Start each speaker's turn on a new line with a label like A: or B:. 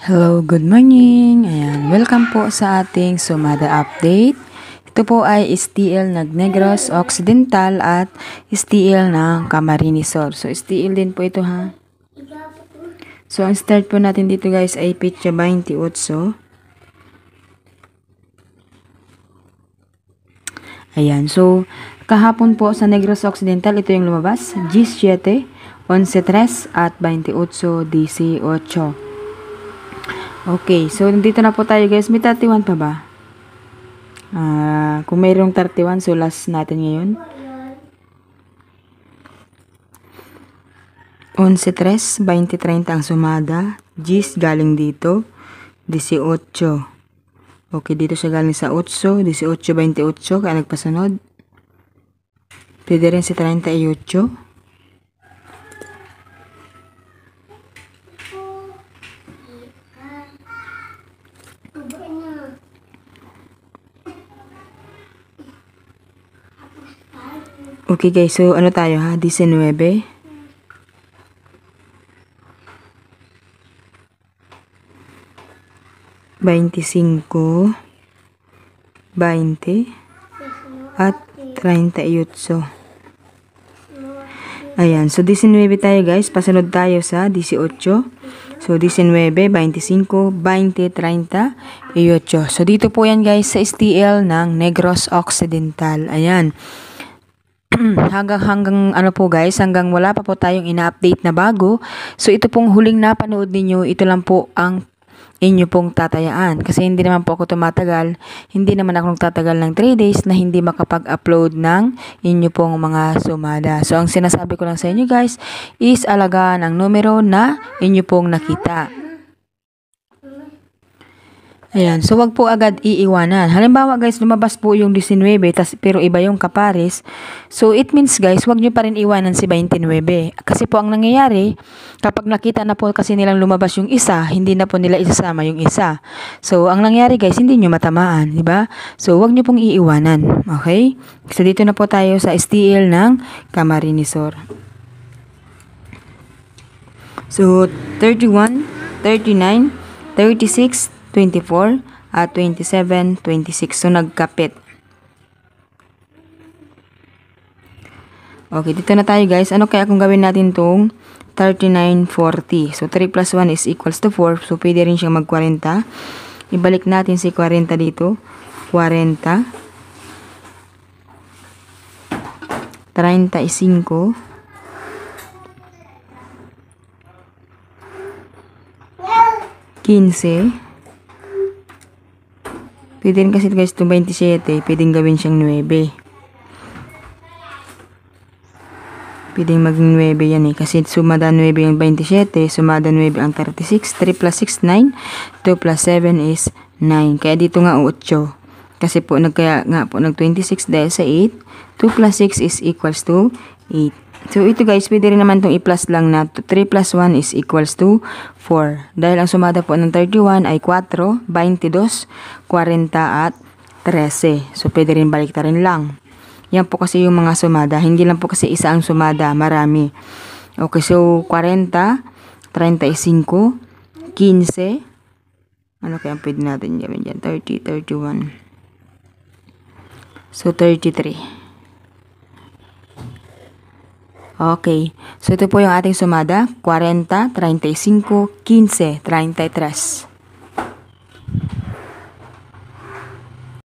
A: Hello, good morning. Ayan, welcome po sa ating Sumada update. Ito po ay STL ng Negros Occidental at STL ng Camarines Sur. So, STL din po ito ha. So, ang start po natin dito guys ay Petsa 28. Ayan, so, kahapon po sa Negros Occidental, ito yung lumabas. 17, 11.3 at 28.18. Okay, so nandito na po tayo guys. May 31 pa ba? Kung mayroong 31, so last natin ngayon. 11.3, 20.30 ang sumada. Gis galing dito. 18. Okay, dito siya galing sa 8. 18.28, kaya nagpasunod. Pwede rin si 38. Okay guys, so ano tayo ha? 19. 25. 20. At 38. Ayan, so 19 tayo guys. Pasunod tayo sa 18. So 19, 25, 20, 30, 8. So dito po yan guys sa STL ng Negros Occidental. Ayan. hanggang ano po guys, hanggang wala pa po tayong ina-update na bago. So ito pong huling napanood ninyo, ito lang po ang inyo pong tatayaan. Kasi hindi naman po ako tumatagal, hindi naman ako nagtatagal ng 3 days na hindi makapag-upload ng inyo pong mga sumada. So ang sinasabi ko lang sa inyo guys is alagaan ang numero na inyo pong nakita. Ayan, so wag po agad iiwanan. Halimbawa guys, lumabas po yung 19, pero iba yung kapares. So it means guys, wag nyo pa rin iwanan si 29. Kasi po ang nangyayari, kapag nakita na po kasi nilang lumabas yung isa, hindi na po nila isasama yung isa. So ang nangyayari guys, hindi nyo matamaan, di ba? So wag nyo pong iiwanan, okay? So dito na po tayo sa STL ng Camarines Sur. So 31, 39, 36, 24 at 27, 26. So, nagkapit. Okay, dito na tayo guys. Ano kaya kung gawin natin tong 39, 40? So, 3 plus 1 is equals to 4. So, pwede rin siyang mag-40. Ibalik natin si 40 dito. 40. 35. 15. Pwede rin kasi guys itong 27, pwedeng gawin siyang 9. Pwedeng maging 9 yan eh. Kasi sumada 9 yung 27, sumada 9 ang 36. 3 plus 6, 9. 2 plus 7 is 9. Kaya dito nga 8. Kasi po nagkaya nga po nag 26 dahil sa 8. 2 plus 6 is equals to 8. So ito guys, pwede rin naman itong i-plus lang na 3 plus 1 is equals to 4. Dahil ang sumada po ng 31 ay 4, 22, 40 at 13. So pwede rin baliktarin lang. Yan po kasi yung mga sumada. Hindi lang po kasi isa ang sumada, marami. Okay, so 40, 35, 15. Ano kaya pwede natin gawin dyan? 30, 31. So 33. Okay. So, ito po yung ating sumada. 40, 35, 15, 33.